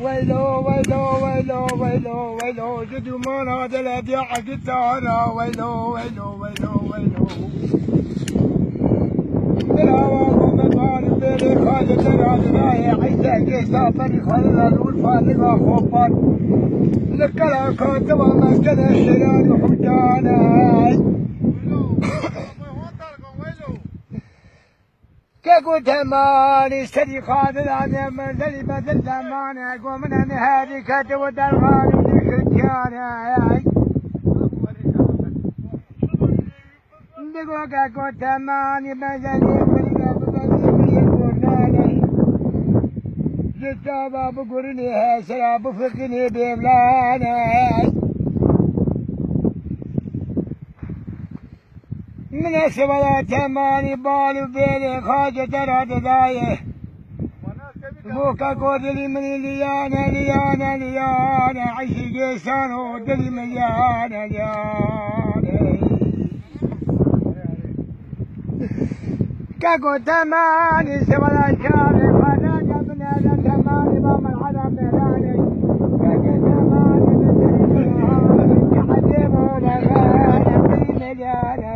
ويلو ويلو ويلو ويلو ويلو جدو ما نادل ابيع قدانا ويلو ويلو ويلو ويلو دراوة مطال بيلي خالد ترادناي عيسى جيسا فرخلل والفالقة خوفان لكلا كاتبا مسجد الشرار وحجانا كاكو تماني سري خالد عن منزلي بدل زمانه قومنا نهاري كاتب درغاني ودشتيانا دقو كاكو تماني منزلي فرقا ببدي يقولناني جتا بقرني هاسرا بفقني بيبلاني من السبلا تماني بالو بيلي خاجة ترى تدايه بوكا قودلي من ليانا ليانا ليانا عيشي جيسانو دلي مليانا ليانا كاكو تماني سبلا شاري خاجة من هذا تماني بام العالم ميلاني كاكو تماني من يحجبو لغانا مليانا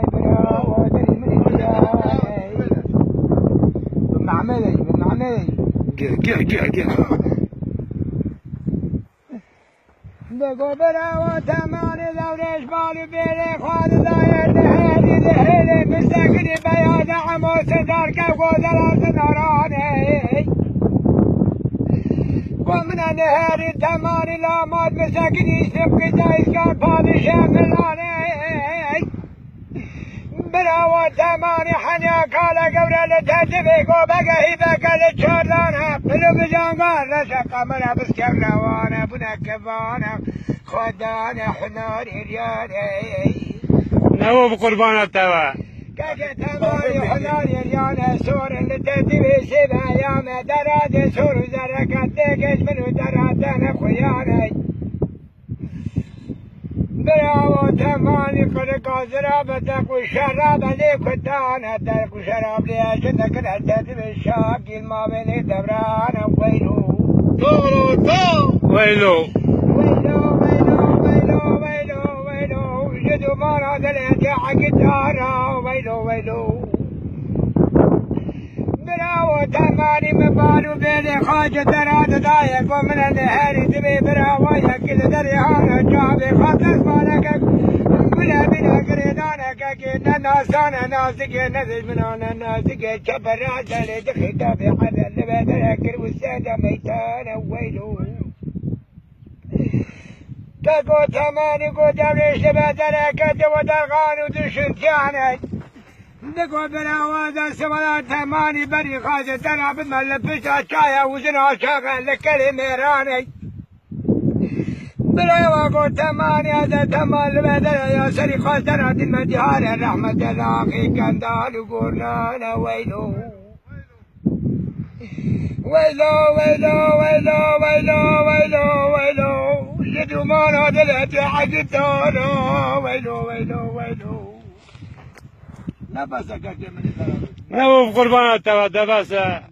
بقو براوة تماني لوريش بالي بيلي خالد داير دهيلي دهيلي مستقني بياض عمو سدار كاكو دلال ناراني ومن النهار تماني لامات مستقني سبقي زايز كار بالي شاملاني براوة تماني حنياك على قورة لتهتفق وبقى هيبك لتشرلانا بلو بجانقار لشقة منا بسكروانا بنا كفانا خدانا حناري رياني نوب قربان التوا كاكا تماني حناري ريانا سور لتهتفق سبا ياما دراد سور زركات تيكش منو دراتنا خياني براوة تماني قد قازرابتك والشراب عليك ودانا ترك وشراب لياشتك الهدد بالشاقي ما بين دبرانا ويلو طولو طول ويلو ويلو ويلو ويلو ويلو ويلو جدو ما نادل يتحق الدارا ويلو ويلو براوة تماني مبالو بيلي خاجة تراد دايق ومن النهار تبي براوة يكل دريانا جابي خاطس مالك بلا بلا قريدانا كينا ناسانا ناسكي نزج منانا ناسكي كبر عزالي دخيتا في حدا اللي بدركر والسادة ميتانا ويلو كاكو تماني قو دوريش بدركت ودرغان ودشنتياني دقو براوازا سوالات تماني بري خاجة ترى بملبس عشايا وزنا شاغل لكلي ميراني براوازا تماني هذا تمال بدل يا سري خاطر دي المديار الرحمة الراقي كندال وقرنانا ويلو ويلو ويلو ويلو ويلو ويلو ويلو جدو ما نادلت عجتانا ويلو ويلو ويلو نوب قربان التوا دباسة